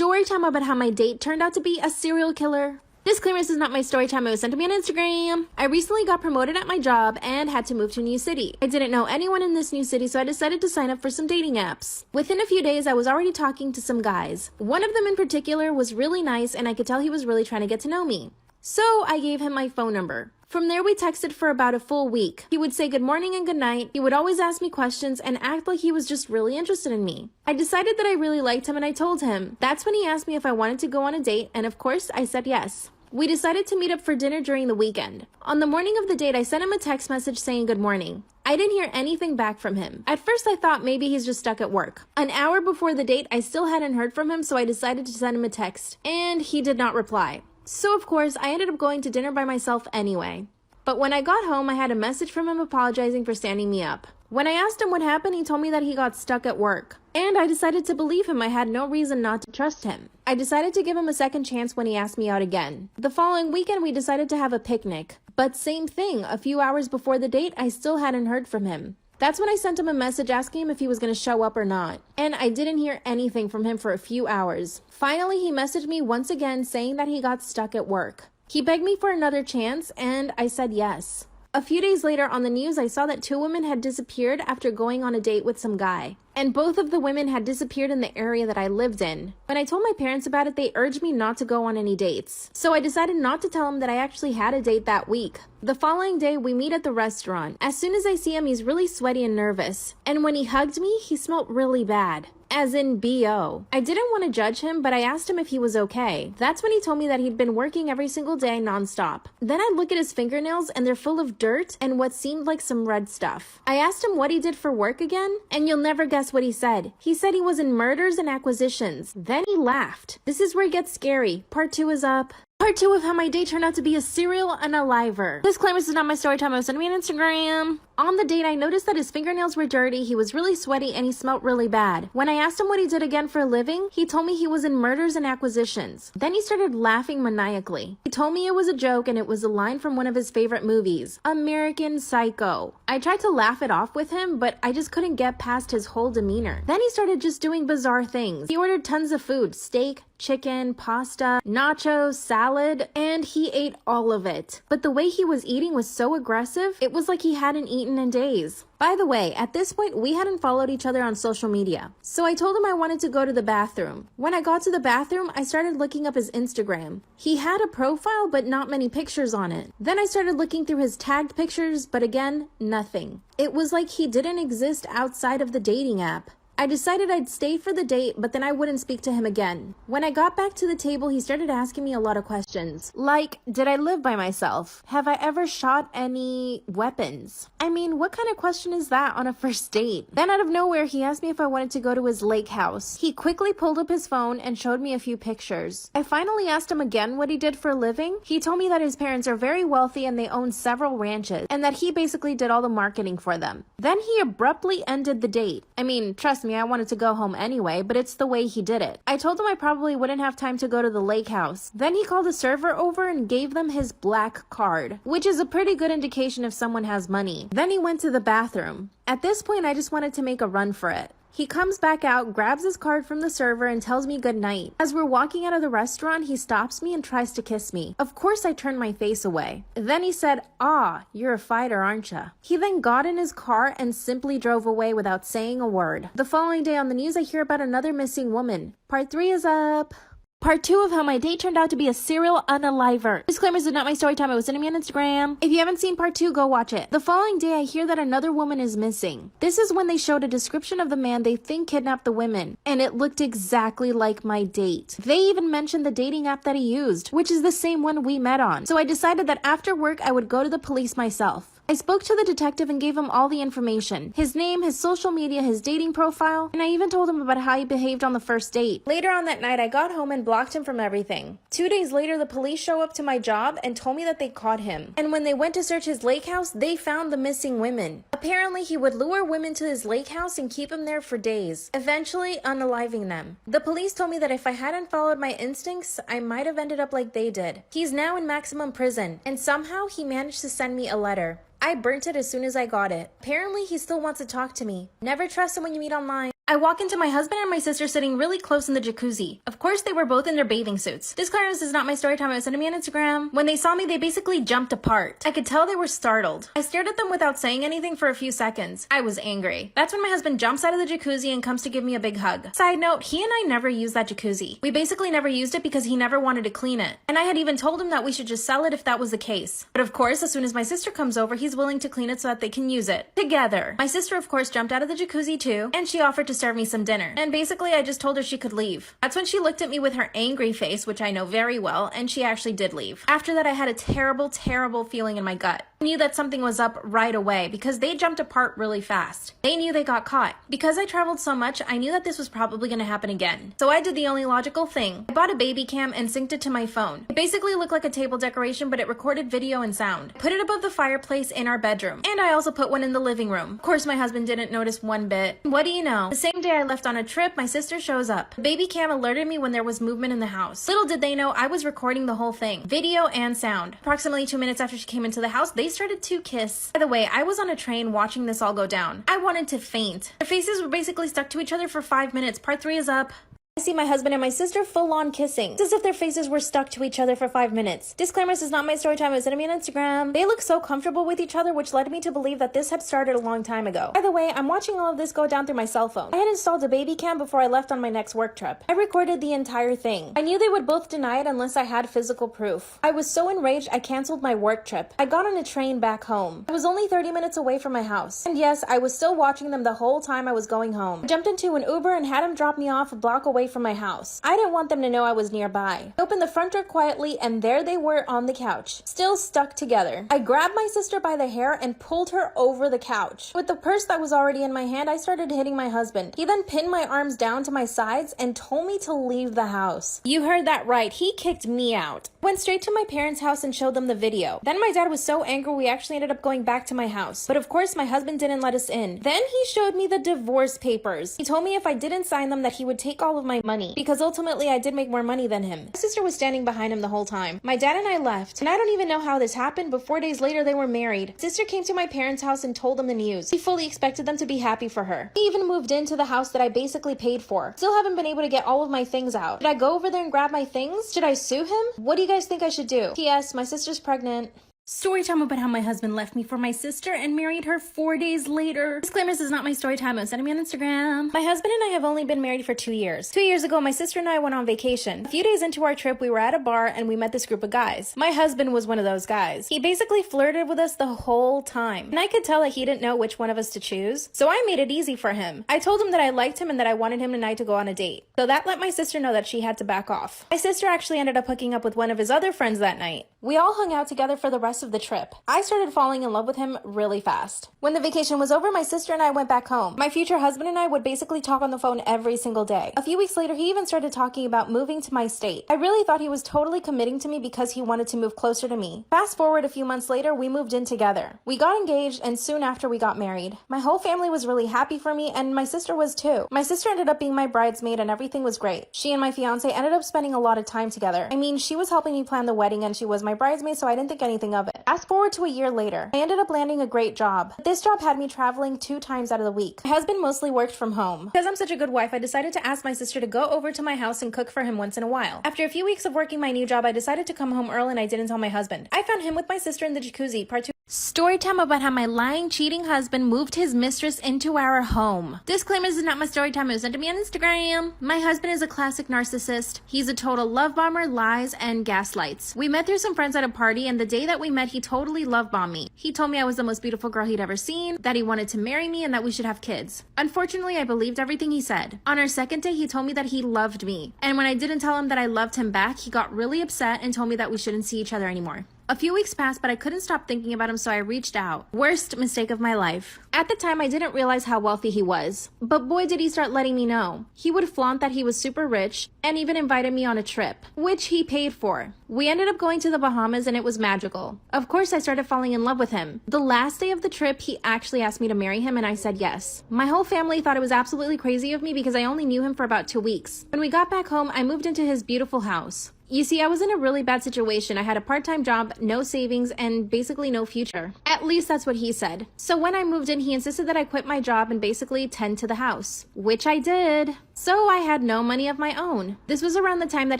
story time about how my date turned out to be a serial killer. Disclaimer, this is not my story time. It was sent to me on Instagram. I recently got promoted at my job and had to move to a new city. I didn't know anyone in this new city, so I decided to sign up for some dating apps. Within a few days, I was already talking to some guys. One of them in particular was really nice, and I could tell he was really trying to get to know me. So I gave him my phone number. From there, we texted for about a full week. He would say good morning and good night. He would always ask me questions and act like he was just really interested in me. I decided that I really liked him and I told him. That's when he asked me if I wanted to go on a date, and of course, I said yes. We decided to meet up for dinner during the weekend. On the morning of the date, I sent him a text message saying good morning. I didn't hear anything back from him. At first, I thought maybe he's just stuck at work. An hour before the date, I still hadn't heard from him, so I decided to send him a text, and he did not reply. So of course, I ended up going to dinner by myself anyway. But when I got home, I had a message from him apologizing for standing me up. When I asked him what happened, he told me that he got stuck at work. And I decided to believe him. I had no reason not to trust him. I decided to give him a second chance when he asked me out again. The following weekend, we decided to have a picnic. But same thing, a few hours before the date, I still hadn't heard from him. That's when I sent him a message asking him if he was going to show up or not. And I didn't hear anything from him for a few hours. Finally, he messaged me once again saying that he got stuck at work. He begged me for another chance, and I said yes. A few days later on the news, I saw that 2 women had disappeared after going on a date with some guy. And both of the women had disappeared in the area that I lived in. When I told my parents about it, they urged me not to go on any dates. So I decided not to tell them that I actually had a date that week. The following day, we meet at the restaurant. As soon as I see him, he's really sweaty and nervous. And when he hugged me, he smelled really bad. As in B.O. I didn't want to judge him, but I asked him if he was okay. That's when he told me that he'd been working every single day nonstop. Then I look at his fingernails and they're full of dirt and what seemed like some red stuff. I asked him what he did for work again, and you'll never guess what he said. He said he was in mergers and acquisitions. Then he laughed. This is where it gets scary. Part 2 is up. Part 2 of how my date turned out to be a serial unaliver. Disclaimer, this is not my story time. I was sending me on Instagram. On the date, I noticed that his fingernails were dirty, he was really sweaty, and he smelled really bad. When I asked him what he did again for a living, he told me he was in mergers and acquisitions. Then he started laughing maniacally. He told me it was a joke and it was a line from one of his favorite movies, American Psycho. I tried to laugh it off with him, but I just couldn't get past his whole demeanor. Then he started just doing bizarre things. He ordered tons of food, steak, chicken, pasta, nachos, salad, and he ate all of it. But the way he was eating was so aggressive, it was like he hadn't eaten in days. By the way, at this point, we hadn't followed each other on social media. So I told him I wanted to go to the bathroom. When I got to the bathroom, I started looking up his Instagram. He had a profile, but not many pictures on it. Then I started looking through his tagged pictures, but again, nothing. It was like he didn't exist outside of the dating app. I decided I'd stay for the date, but then I wouldn't speak to him again. When I got back to the table, he started asking me a lot of questions. Like, did I live by myself? Have I ever shot any weapons? I mean, what kind of question is that on a first date? Then out of nowhere, he asked me if I wanted to go to his lake house. He quickly pulled up his phone and showed me a few pictures. I finally asked him again what he did for a living. He told me that his parents are very wealthy and they own several ranches, and that he basically did all the marketing for them. Then he abruptly ended the date. I mean, trust me, I wanted to go home anyway, but it's the way he did it. I told him I probably wouldn't have time to go to the lake house. Then he called a server over and gave them his black card, which is a pretty good indication if someone has money. Then he went to the bathroom. At this point, I just wanted to make a run for it. He comes back out, grabs his card from the server, and tells me good night. As we're walking out of the restaurant, he stops me and tries to kiss me. Of course, I turned my face away. Then he said, "Ah, you're a fighter, aren't ya?" He then got in his car and simply drove away without saying a word. The following day on the news, I hear about another missing woman. Part 3 is up. Part 2 of how my date turned out to be a serial unaliver. Disclaimer, this is not my story time. It was sending me on Instagram. If you haven't seen part 2, go watch it. The following day, I hear that another woman is missing. This is when they showed a description of the man they think kidnapped the women, and it looked exactly like my date. They even mentioned the dating app that he used, which is the same one we met on. So I decided that after work, I would go to the police myself. I spoke to the detective and gave him all the information. His name, his social media, his dating profile, and I even told him about how he behaved on the first date. Later on that night, I got home and blocked him from everything. 2 days later, the police show up to my job and told me that they caught him. And when they went to search his lake house, they found the missing women. Apparently, he would lure women to his lake house and keep them there for days, eventually unaliving them. The police told me that if I hadn't followed my instincts, I might have ended up like they did. He's now in maximum prison, and somehow he managed to send me a letter. I burnt it as soon as I got it. Apparently, he still wants to talk to me. Never trust him when you meet online. I walk into my husband and my sister sitting really close in the jacuzzi. Of course, they were both in their bathing suits. Disclaimer, this is not my story time. I was sending me on Instagram. When they saw me, they basically jumped apart. I could tell they were startled. I stared at them without saying anything for a few seconds. I was angry. That's when my husband jumps out of the jacuzzi and comes to give me a big hug. Side note, he and I never used that jacuzzi. We basically never used it because he never wanted to clean it. And I had even told him that we should just sell it if that was the case. But of course, as soon as my sister comes over, he's willing to clean it so that they can use it together. My sister, of course, jumped out of the jacuzzi too, and she offered to serve me some dinner. And basically, I just told her she could leave. That's when she looked at me with her angry face, which I know very well, and she actually did leave. After that, I had a terrible, terrible feeling in my gut. I knew that something was up right away because they jumped apart really fast. They knew they got caught. Because I traveled so much, I knew that this was probably going to happen again. So I did the only logical thing. I bought a baby cam and synced it to my phone. It basically looked like a table decoration, but it recorded video and sound. I put it above the fireplace in our bedroom. And I also put one in the living room. Of course, my husband didn't notice one bit. What do you know? The same day I left on a trip, my sister shows up. The baby cam alerted me when there was movement in the house. Little did they know I was recording the whole thing. Video and sound. Approximately 2 minutes after she came into the house, they started to kiss. By the way, I was on a train watching this all go down. I wanted to faint. Their faces were basically stuck to each other for 5 minutes. Part 3 is up. I see my husband and my sister full-on kissing. It's as if their faces were stuck to each other for 5 minutes. Disclaimer, this is not my story time. It was sending me on Instagram. They look so comfortable with each other, which led me to believe that this had started a long time ago. By the way, I'm watching all of this go down through my cell phone. I had installed a baby cam before I left on my next work trip. I recorded the entire thing. I knew they would both deny it unless I had physical proof. I was so enraged, I canceled my work trip. I got on a train back home. I was only 30 minutes away from my house. And yes, I was still watching them the whole time I was going home. I jumped into an Uber and had him drop me off a block away from my house. I didn't want them to know I was nearby. I opened the front door quietly and there they were on the couch, still stuck together. I grabbed my sister by the hair and pulled her over the couch. With the purse that was already in my hand, I started hitting my husband. He then pinned my arms down to my sides and told me to leave the house. You heard that right, he kicked me out. I went straight to my parents' house and showed them the video. Then my dad was so angry we actually ended up going back to my house. But of course my husband didn't let us in. Then he showed me the divorce papers. He told me if I didn't sign them that he would take all of my money, because ultimately I did make more money than him. My sister was standing behind him the whole time. My dad and I left, and I don't even know how this happened, but 4 days later they were married. My sister came to my parents' house and told them the news. He fully expected them to be happy for her. He even moved into the house that I basically paid for. Still haven't been able to get all of my things out. Should I go over there and grab my things? Should I sue him? What do you guys think I should do? P.S. My sister's pregnant. Story time about how my husband left me for my sister and married her 4 days later. Disclaimer, this is not my story time. It was sending me on Instagram. My husband and I have only been married for 2 years. 2 years ago, my sister and I went on vacation. A few days into our trip, we were at a bar and we met this group of guys. My husband was one of those guys. He basically flirted with us the whole time. And I could tell that he didn't know which one of us to choose. So I made it easy for him. I told him that I liked him and that I wanted him and I to go on a date. So that let my sister know that she had to back off. My sister actually ended up hooking up with one of his other friends that night. We all hung out together for the rest of the trip. I started falling in love with him really fast. When the vacation was over, my sister and I went back home. My future husband and I would basically talk on the phone every single day. A few weeks later, he even started talking about moving to my state. I really thought he was totally committing to me because he wanted to move closer to me. Fast forward a few months later, we moved in together. We got engaged and soon after we got married. My whole family was really happy for me and my sister was too. My sister ended up being my bridesmaid and everything was great. She and my fiance ended up spending a lot of time together. I mean, she was helping me plan the wedding and she was my bridesmaid, so I didn't think anything of it. Fast forward to a year later, I ended up landing a great job. This job had me traveling 2 times out of the week. My husband mostly worked from home. Because I'm such a good wife, I decided to ask my sister to go over to my house and cook for him once in a while. After a few weeks of working my new job, I decided to come home early and I didn't tell my husband. I found him with my sister in the jacuzzi. Part 2. Story time about how my lying, cheating husband moved his mistress into our home. Disclaimer, this is not my story time. It was sent to me on Instagram. My husband is a classic narcissist. He's a total love bomber, lies, and gaslights. We met through some friends at a party, and the day that we met, he totally love bombed me. He told me I was the most beautiful girl he'd ever seen, that he wanted to marry me, and that we should have kids. Unfortunately, I believed everything he said. On our second day, he told me that he loved me. And when I didn't tell him that I loved him back, he got really upset and told me that we shouldn't see each other anymore. A few weeks passed, but I couldn't stop thinking about him, so I reached out. Worst mistake of my life. At the time, I didn't realize how wealthy he was. But boy, did he start letting me know. He would flaunt that he was super rich and even invited me on a trip, which he paid for. We ended up going to the Bahamas and it was magical. Of course, I started falling in love with him. The last day of the trip, he actually asked me to marry him and I said yes. My whole family thought it was absolutely crazy of me because I only knew him for about 2 weeks. When we got back home, I moved into his beautiful house. You see, I was in a really bad situation. I had a part-time job, no savings, and basically no future. At least that's what he said. So when I moved in, he insisted that I quit my job and basically tend to the house, which I did. So I had no money of my own. This was around the time that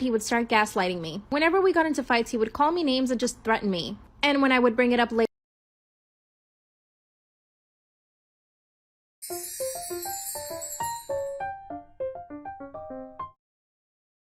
he would start gaslighting me. Whenever we got into fights, he would call me names and just threaten me. And when I would bring it up later,